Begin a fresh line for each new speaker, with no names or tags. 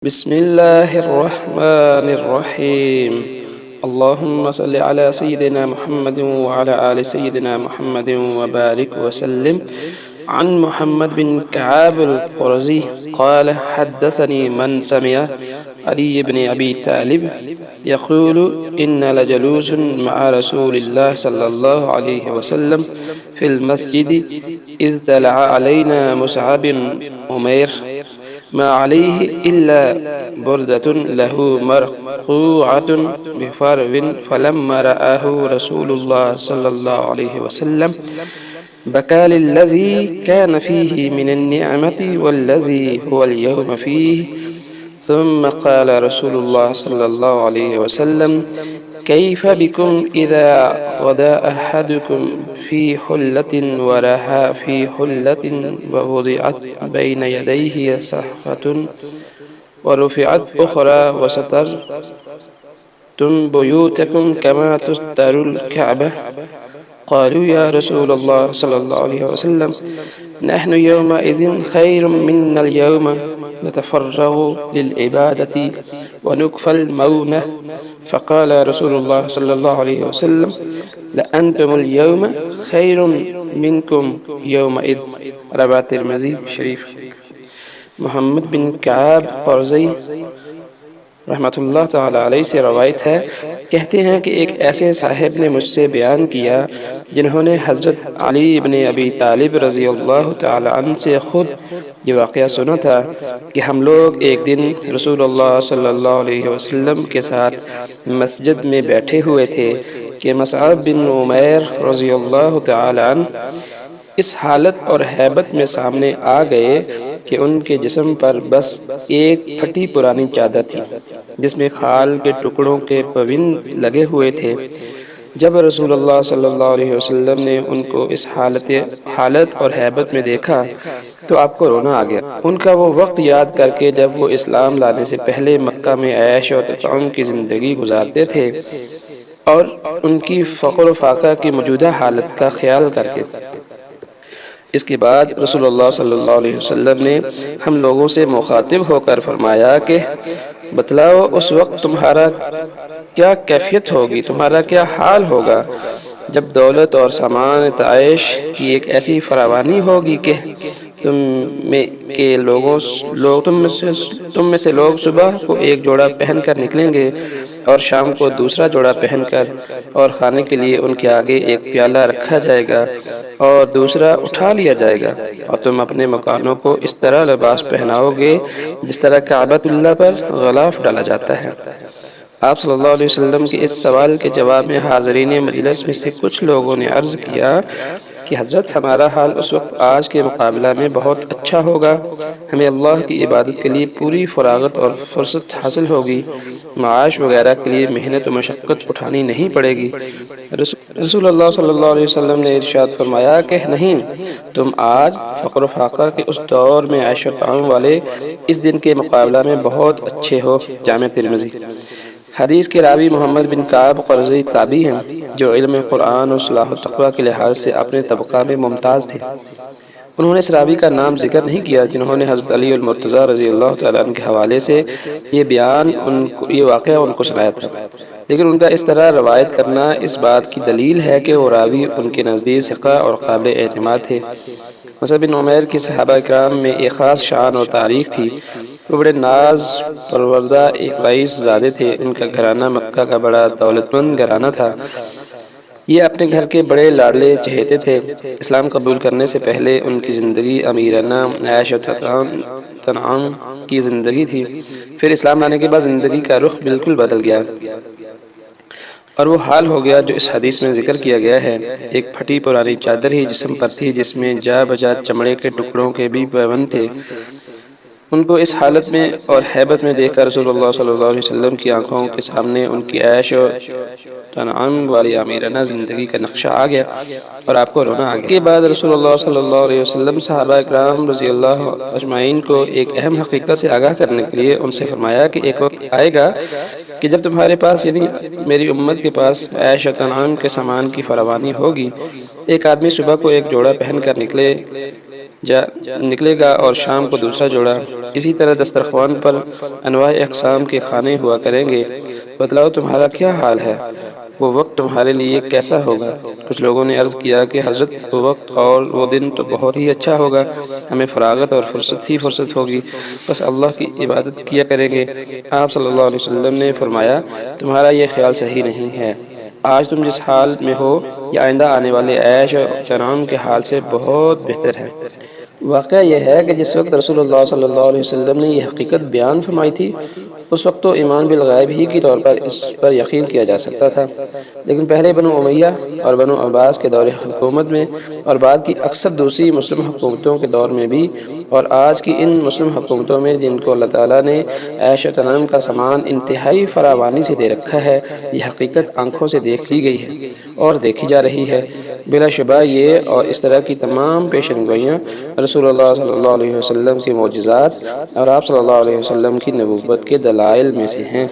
بسم الله الرحمن الرحيم. اللهم صل على سيدنا محمد وعلى آل سيدنا محمد وبارك وسلم. عن محمد بن كعاب القرزي قال حدثني من سمع علي بن أبي طالب يقول إن لجلوس مع رسول الله صلى الله عليه وسلم في المسجد إذ طلع علينا مصعب بن عمير ما عليه إلا بردة له مرقوعة بفرو فلما رآه رسول الله صلى الله عليه وسلم بكى للذي كان فيه من النعمة والذي هو اليوم فيه. ثم قال رسول الله صلى الله عليه وسلم كيف بكم إذا غدا أحدكم في حلة ورها في حلة ووضعت بين يديه صحفة ورفعت أخرى وسترتم بيوتكم كما تستر الكعبة؟ قالوا يا رسول الله صلى الله عليه وسلم نحن يومئذ خير منا اليوم نتفرغ للعبادة ونكفى المونة. فقال رسول الله صلى الله عليه وسلم لأنتم اليوم خير منكم يومئذ. رواه الترمذی شریف. محمد بن کعاب قرظی رحمۃ اللہ تعالی علیہ سے روایت ہے، کہتے ہیں کہ ایک ایسے صاحب نے مجھ سے بیان کیا جنہوں نے حضرت علی ابن ابی طالب رضی اللہ تعالی عنہ سے خود یہ واقعہ سنا تھا کہ ہم لوگ ایک دن رسول اللہ صلی اللہ علیہ وسلم کے ساتھ مسجد میں بیٹھے ہوئے تھے کہ مصعب بن عمیر رضی اللہ تعالی عنہ اس حالت اور ہیبت میں سامنے آ گئے کہ ان کے جسم پر بس ایک پھٹی پرانی چادر تھی جس میں خال کے ٹکڑوں کے پوند لگے ہوئے تھے۔ جب رسول اللہ صلی اللہ علیہ وسلم نے ان کو اس حالت اور ہیبت میں دیکھا تو آپ کو رونا آ گیا۔ ان کا وہ وقت یاد کر کے جب وہ اسلام لانے سے پہلے مکہ میں عیش اور تطعم کی زندگی گزارتے تھے اور ان کی فقر و فاقہ کی موجودہ حالت کا خیال کر کے۔ اس کے بعد رسول اللہ صلی اللہ علیہ وسلم نے ہم لوگوں سے مخاطب ہو کر فرمایا کہ بتلاؤ اس وقت تمہارا کیا کیفیت ہوگی، تمہارا کیا حال ہوگا جب دولت اور سامان تعیش کی ایک ایسی فراوانی ہوگی کہ تم میں سے لوگ صبح کو ایک جوڑا پہن کر نکلیں گے اور شام کو دوسرا جوڑا پہن کر، اور کھانے کے لیے ان کے آگے ایک پیالہ رکھا جائے گا اور دوسرا اٹھا لیا جائے گا، اور تم اپنے مکانوں کو اس طرح لباس پہناؤ گے جس طرح کعبۃ اللہ پر غلاف ڈالا جاتا ہے۔ آپ صلی اللہ علیہ وسلم کے اس سوال کے جواب میں حاضرین مجلس میں سے کچھ لوگوں نے عرض کیا کہ حضرت ہمارا حال اس وقت آج کے مقابلہ میں بہت اچھا ہوگا، ہمیں اللہ کی عبادت کے لیے پوری فراغت اور فرصت حاصل ہوگی، معاش وغیرہ کے لیے محنت و مشقت اٹھانی نہیں پڑے گی۔ رسول اللہ صلی اللہ علیہ وسلم نے ارشاد فرمایا کہ نہیں، تم آج فقر و فاقہ کے اس دور میں عیش و طعام والے اس دن کے مقابلہ میں بہت اچھے ہو۔ جامع ترمذی۔ حدیث کے راوی محمد بن کعاب قرظی تابعی ہیں جو علم قرآن اور صلاح و تقویٰ کے لحاظ سے اپنے طبقہ میں ممتاز تھے۔ انہوں نے اس راوی کا نام ذکر نہیں کیا جنہوں نے حضرت علی المرتضیٰ رضی اللہ تعالیٰ عنہ کے حوالے سے یہ واقعہ ان کو سنایا تھا، لیکن ان کا اس طرح روایت کرنا اس بات کی دلیل ہے کہ وہ راوی ان کے نزدیک ثقہ اور قابل اعتماد تھے۔ مصعب بن عمیر کی صحابہ کرام میں ایک خاص شان اور تاریخ تھی۔ وہ بڑے ناز پروردہ ایک رئیس زادے تھے۔ ان کا گھرانہ مکہ کا بڑا دولت مند گھرانہ تھا۔ یہ اپنے گھر کے بڑے لاڈلے چہیتے تھے۔ اسلام قبول کرنے سے پہلے ان کی زندگی امیرانہ عیش و تنعم کی زندگی تھی، پھر اسلام لانے کے بعد زندگی کا رخ بالکل بدل گیا اور وہ حال ہو گیا جو اس حدیث میں ذکر کیا گیا ہے۔ ایک پھٹی پرانی چادر ہی جسم پر تھی جس میں جا بجا چمڑے کے ٹکڑوں کے بھی پیوند تھے۔ ان کو اس حالت میں اور ہیبت میں دیکھ کر رسول اللہ صلی اللہ علیہ وسلم کی آنکھوں کے سامنے ان کی عیش و تنعم والی امیرانہ زندگی کا نقشہ آ گیا اور آپ کو رونا آ گیا۔ اس کے بعد رسول اللہ صلی اللہ علیہ وسلم صحابہ اکرام رضی اللہ اجمعین کو ایک اہم حقیقت سے آگاہ کرنے کے لیے ان سے فرمایا کہ ایک وقت آئے گا کہ جب تمہارے پاس یعنی میری امت کے پاس عیش و تنعم کے سامان کی فراوانی ہوگی۔ ایک آدمی صبح کو ایک جوڑا پہن کر نکلے نکلے گا اور شام کو دوسرا جوڑا۔ اسی طرح دسترخوان پر انواع اقسام کے کھانے ہوا کریں گے۔ بتلاؤ تمہارا کیا حال ہے؟ وہ وقت تمہارے لیے کیسا ہوگا؟ کچھ لوگوں نے عرض کیا کہ حضرت وہ وقت اور وہ دن تو بہت ہی اچھا ہوگا، ہمیں فراغت اور فرصت ہی فرصت ہوگی، بس اللہ کی عبادت کیا کریں گے۔ آپ صلی اللہ علیہ وسلم نے فرمایا تمہارا یہ خیال صحیح نہیں ہے، آج تم جس حال میں ہو یہ آئندہ آنے والے عیش و اطمینان کے حال سے بہت بہتر ہے۔ واقعہ یہ ہے کہ جس وقت رسول اللہ صلی اللہ علیہ وسلم نے یہ حقیقت بیان فرمائی تھی اس وقت تو ایمان بالغیب ہی کے طور پر اس پر یقین کیا جا سکتا تھا، لیکن پہلے بنو امیہ اور بنو عباس کے دور حکومت میں اور بعد کی اکثر دوسری مسلم حکومتوں کے دور میں بھی اور آج کی ان مسلم حکومتوں میں جن کو اللہ تعالیٰ نے عیش و تنعم کا سامان انتہائی فراوانی سے دے رکھا ہے، یہ حقیقت آنکھوں سے دیکھ لی گئی ہے اور دیکھی جا رہی ہے۔ بلا شبہ یہ اور اس طرح کی تمام پیشن گوئیاں رسول اللہ صلی اللہ علیہ وسلم کے معجزات اور آپ صلی اللہ علیہ وسلم کی نبوت کے دلائل میں سے ہیں۔